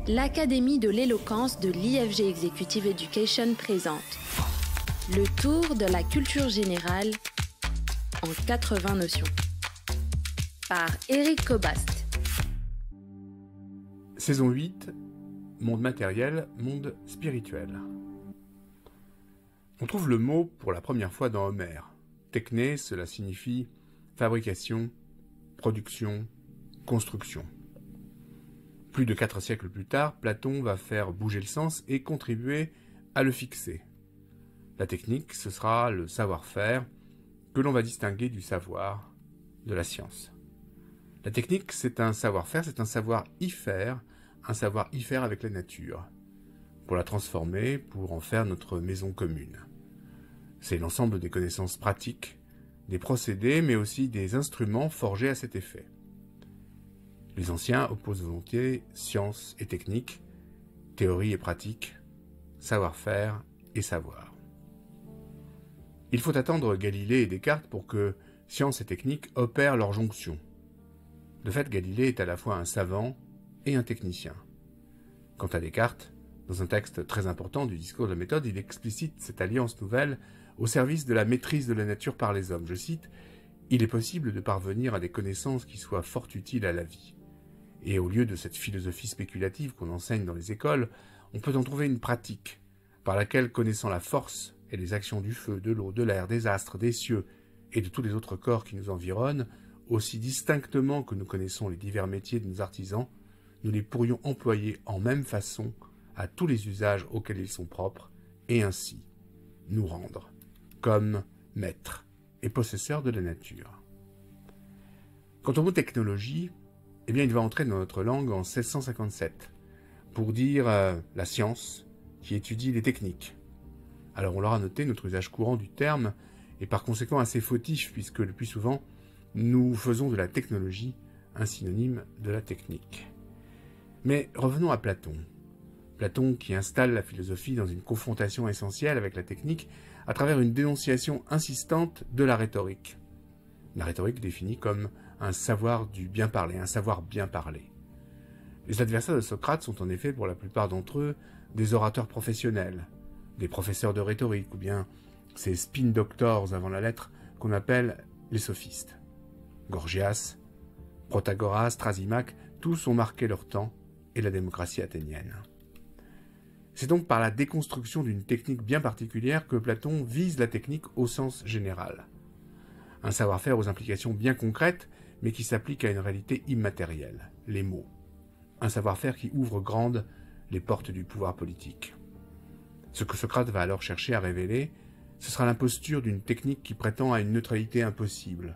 l'Académie de l'éloquence de l'IFG Executive Education présente le tour de la culture générale en 80 notions par Éric Cobast. Saison 8, monde matériel, monde spirituel. On trouve le mot pour la première fois dans Homère. Techné, cela signifie fabrication, production, construction. Plus de 4 siècles plus tard, Platon va faire bouger le sens et contribuer à le fixer. La technique, ce sera le savoir-faire que l'on va distinguer du savoir, de la science. La technique, c'est un savoir-faire, c'est un savoir-y faire avec la nature, pour la transformer, pour en faire notre maison commune. C'est l'ensemble des connaissances pratiques, des procédés, mais aussi des instruments forgés à cet effet. Les anciens opposent volontiers science et technique, théorie et pratique, savoir-faire et savoir. Il faut attendre Galilée et Descartes pour que science et technique opèrent leur jonction. De fait, Galilée est à la fois un savant et un technicien. Quant à Descartes, dans un texte très important du discours de la méthode, il explicite cette alliance nouvelle au service de la maîtrise de la nature par les hommes. Je cite, « Il est possible de parvenir à des connaissances qui soient fort utiles à la vie. Et au lieu de cette philosophie spéculative qu'on enseigne dans les écoles, on peut en trouver une pratique, par laquelle, connaissant la force et les actions du feu, de l'eau, de l'air, des astres, des cieux et de tous les autres corps qui nous environnent, aussi distinctement que nous connaissons les divers métiers de nos artisans, nous les pourrions employer en même façon à tous les usages auxquels ils sont propres, et ainsi nous rendre comme maîtres et possesseurs de la nature. » Quant au mot technologie, eh bien, il va entrer dans notre langue en 1657, pour dire la science qui étudie les techniques. Alors on l'aura noté, notre usage courant du terme est par conséquent assez fautif, puisque le plus souvent, nous faisons de la technologie un synonyme de la technique. Mais revenons à Platon. Platon qui installe la philosophie dans une confrontation essentielle avec la technique à travers une dénonciation insistante de la rhétorique. La rhétorique définie comme un savoir du bien parler, un savoir bien parler. Les adversaires de Socrate sont en effet pour la plupart d'entre eux des orateurs professionnels, des professeurs de rhétorique ou bien ces spin doctors avant la lettre qu'on appelle les sophistes. Gorgias, Protagoras, Thrasymachs, tous ont marqué leur temps et la démocratie athénienne. C'est donc par la déconstruction d'une technique bien particulière que Platon vise la technique au sens général. Un savoir-faire aux implications bien concrètes, mais qui s'applique à une réalité immatérielle, les mots. Un savoir-faire qui ouvre grandes les portes du pouvoir politique. Ce que Socrate va alors chercher à révéler, ce sera l'imposture d'une technique qui prétend à une neutralité impossible.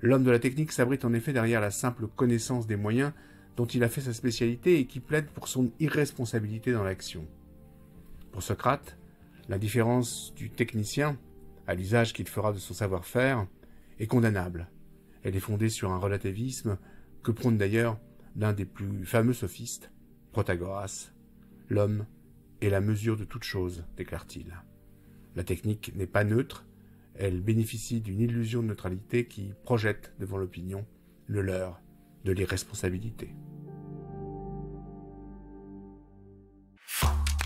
L'homme de la technique s'abrite en effet derrière la simple connaissance des moyens dont il a fait sa spécialité et qui plaide pour son irresponsabilité dans l'action. Pour Socrate, l'indifférence du technicien à l'usage qu'il fera de son savoir-faire est condamnable. Elle est fondée sur un relativisme que prône d'ailleurs l'un des plus fameux sophistes, Protagoras. L'homme est la mesure de toute chose, déclare-t-il. La technique n'est pas neutre, elle bénéficie d'une illusion de neutralité qui projette devant l'opinion le leurre de l'irresponsabilité.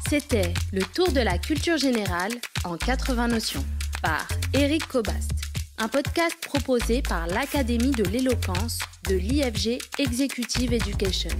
C'était le tour de la culture générale en 80 notions par Éric Cobast, un podcast proposé par l'Académie de l'éloquence de l'IFG Executive Education.